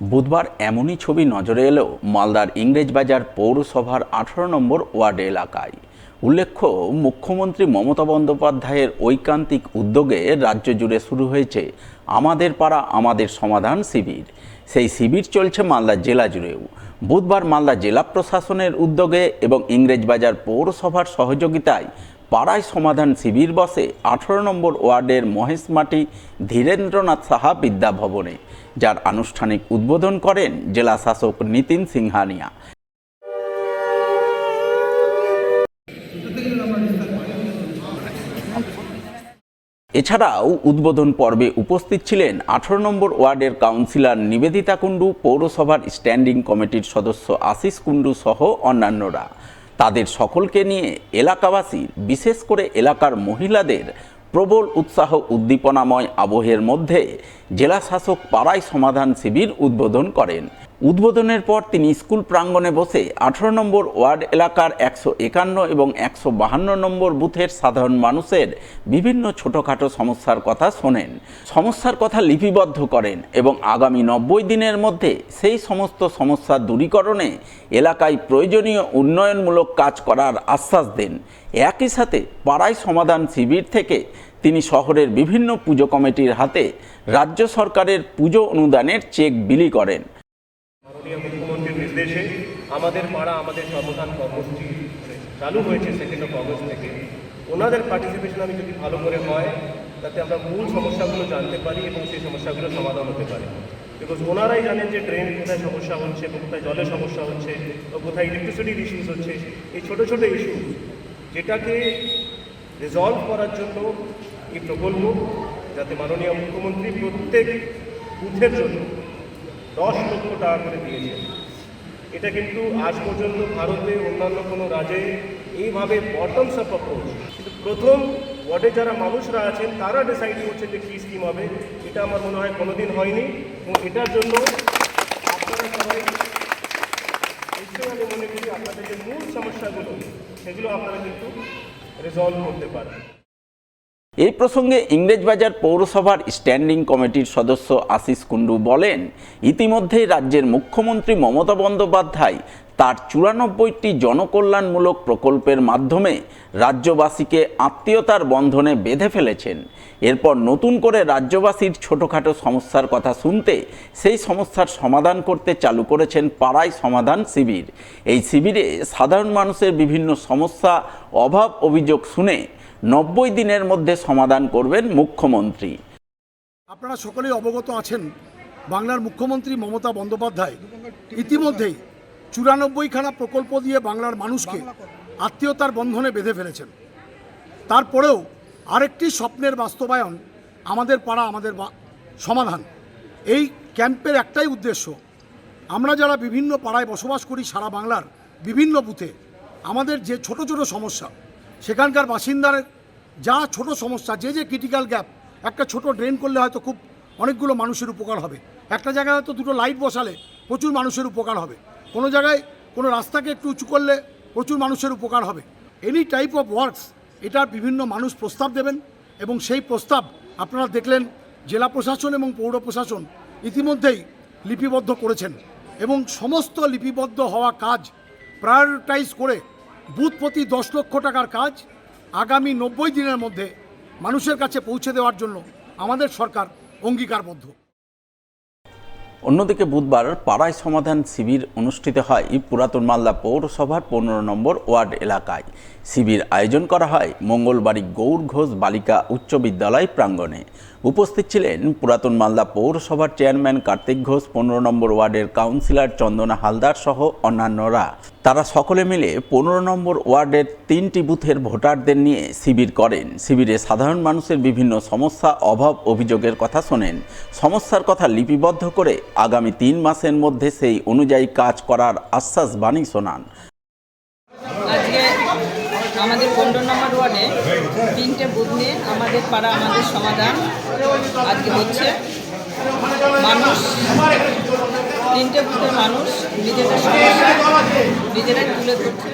বুধবার এমনই ছবি নজরে এলো মালদার ইংরেজবাজার পৌরসভার 18 নম্বর ওয়ার্ড এলাকায়। উল্লেখ্য, মুখ্যমন্ত্রী মমতা বন্দ্যোপাধ্যায়ের ঐকান্তিক উদ্যোগে রাজ্য জুড়ে শুরু হয়েছে আমাদের পাড়া আমাদের সমাধান শিবির। সেই শিবির চলছে মালদা জেলা জুড়েও। বুধবার মালদা জেলা প্রশাসনের উদ্যোগে এবং ইংরেজবাজার পৌরসভার সহযোগিতায় পাড়ায় সমাধান শিবির বসে 18 নম্বর ওয়ার্ডের মহেশমাটি ধীরেন্দ্রনাথ সাহা বিদ্যাভবনে, যার আনুষ্ঠানিক উদ্বোধন করেন জেলা শাসক নিতিন সিংহানিয়া। এছাড়াও উদ্বোধন পর্বে উপস্থিত ছিলেন 18 নম্বর ওয়ার্ডের কাউন্সিলর নিবেদিতা কুণ্ডু, পৌরসভার স্ট্যান্ডিং কমিটির সদস্য আশিস কুণ্ডু সহ অন্যান্যরা। তাদের সকলকে নিয়ে এলাকাবাসীর, বিশেষ করে এলাকার মহিলাদের প্রবল উৎসাহ উদ্দীপনাময় আবহের মধ্যে জেলা শাসক পাড়ায় সমাধান শিবির উদ্বোধন করেন। উদ্বোধনের পর তিনি স্কুল প্রাঙ্গণে বসে 18 নম্বর ওয়ার্ড এলাকার 151 এবং 152 নম্বর বুথের সাধারণ মানুষের বিভিন্ন ছোটোখাটো সমস্যার কথা শোনেন, সমস্যার কথা লিপিবদ্ধ করেন এবং আগামী 90 দিনের মধ্যে সেই সমস্ত সমস্যা দূরীকরণে এলাকায় প্রয়োজনীয় উন্নয়নমূলক কাজ করার আশ্বাস দেন। একই সাথে পাড়ায় সমাধান শিবির থেকে তিনি শহরের বিভিন্ন পুজো কমিটির হাতে রাজ্য সরকারের পুজো অনুদানের চেক বিলি করেন। মাননীয় মুখ্যমন্ত্রীর নির্দেশে আমাদের পাড়া আমাদের সমাধান কর্মসূচি চালু হয়েছে 2 অগস্ট থেকে। ওনাদের পার্টিসিপেশন আমি যদি ভালো করে হয়, তাতে আমরা মূল সমস্যাগুলো জানতে পারি এবং সেই সমস্যাগুলো সমাধান হতে পারে। বিকজ ওনারাই জানেন যে ড্রেন কোথায় সমস্যা হচ্ছে, বা কোথায় জলের সমস্যা হচ্ছে, বা কোথায় ইলেকট্রিসিটির ইস্যুস হচ্ছে। এই ছোটো ছোটো ইস্যু যেটাকে রিজলভ করার জন্য এই প্রকল্প, যাতে মাননীয় মুখ্যমন্ত্রী প্রত্যেক বুথের জন্য 10 লক্ষ টাকা করে দিয়েছেন। এটা কিন্তু আজ পর্যন্ত ভারতে অন্যান্য কোনো রাজ্যে এইভাবে বটমস আপ অ্যাপ্রোচ, কিন্তু প্রথম ওয়ার্ডে যারা মানুষরা আছেন তারা ডিসাইড করছেন যে কী স্কিম হবে। এটা আমার মনে হয় কোনোদিন হয়নি, এবং এটার জন্য আপনারা সবাই নিশ্চয়ই, আমি মনে করি আপনাদের যে মূল সমস্যাগুলো সেগুলো আপনারা কিন্তু রিজলভ করতে পারেন। এই প্রসঙ্গে ইংরেজবাজার পৌরসভার স্ট্যান্ডিং কমিটির সদস্য আশিস কুণ্ডু বলেন, ইতিমধ্যেই রাজ্যের মুখ্যমন্ত্রী মমতা বন্দ্যোপাধ্যায় তার 94টি জনকল্যাণমূলক প্রকল্পের মাধ্যমে রাজ্যবাসীকে আত্মীয়তার বন্ধনে বেঁধে ফেলেছেন। এরপর নতুন করে রাজ্যবাসীর ছোটোখাটো সমস্যার কথা শুনতে সেই সমস্যার সমাধান করতে চালু করেছেন পাড়ায় সমাধান শিবির। এই শিবিরে সাধারণ মানুষের বিভিন্ন সমস্যা, অভাব, অভিযোগ শুনে 90 দিনের মধ্যে সমাধান করবেন মুখ্যমন্ত্রী। আপনারা সকলেই অবগত আছেন, বাংলার মুখ্যমন্ত্রী মমতা বন্দ্যোপাধ্যায় ইতিমধ্যেই 94খানা প্রকল্প দিয়ে বাংলার মানুষকে আত্মীয়তার বন্ধনে বেঁধে ফেলেছেন। তারপরেও আরেকটি স্বপ্নের বাস্তবায়ন আমাদের পাড়া আমাদের সমাধান। এই ক্যাম্পের একটাই উদ্দেশ্য, আমরা যারা বিভিন্ন পাড়ায় বসবাস করি সারা বাংলার বিভিন্ন বুথে, আমাদের যে ছোট ছোট সমস্যা, সেখানকার বাসিন্দার যা ছোট সমস্যা, যে ক্রিটিক্যাল গ্যাপ, একটা ছোট ড্রেন করলে হয়তো খুব অনেকগুলো মানুষের উপকার হবে, একটা জায়গায় হয়তো 2টো লাইট বসালে প্রচুর মানুষের উপকার হবে, কোনো জায়গায় কোনো রাস্তাকে একটু উঁচু করলে প্রচুর মানুষের উপকার হবে। এনি টাইপ অফ ওয়ার্কস, এটার বিভিন্ন মানুষ প্রস্তাব দেবেন এবং সেই প্রস্তাব আপনারা দেখলেন জেলা প্রশাসন এবং পৌর প্রশাসন ইতিমধ্যেই লিপিবদ্ধ করেছেন এবং সমস্ত লিপিবদ্ধ হওয়া কাজ প্রায়োরিটাইজ করে বুথ প্রতি 10 লক্ষ টাকার কাজ আগামী 90 দিনের মধ্যে মানুষের কাছে পৌঁছে দেওয়ার জন্য আমাদের সরকার অঙ্গীকারবদ্ধ। অন্যদিকে বুধবার পাড়ায় সমাধান শিবির অনুষ্ঠিত হয় পুরাতন মালদা পৌরসভার 15 নম্বর ওয়ার্ড এলাকায়। শিবির আয়োজন করা হয় মঙ্গলবাড়ি গৌর ঘোষ বালিকা উচ্চ বিদ্যালয় প্রাঙ্গণে। উপস্থিত ছিলেন পুরাতন মালদা পৌরসভার চেয়ারম্যান কার্তিক ঘোষ, 15 নম্বর ওয়ার্ডের কাউন্সিলর চন্দনা হালদার সহ অন্যান্যরা। তারা সকলে মিলে 15 নম্বর ওয়ার্ডের 3টি বুথের ভোটারদের নিয়ে শিবির করেন। শিবিরে সাধারণ মানুষের বিভিন্ন সমস্যা, অভাব, অভিযোগের কথা শোনেন, সমস্যার কথা লিপিবদ্ধ করে আগামী 3 মাসের মধ্যে সেই অনুযায়ী কাজ করার আশ্বাস বাণী শোনান। আজকে আমাদের 15 নম্বর ওয়ার্ডে 3টে বুথ নিয়ে আমাদের পাড়া আমাদের সমাধান আজকে হচ্ছে। মানুষ 3টে বুথের মানুষ নিজেদের সমস্যা নিজেরাই তুলে ধরছে।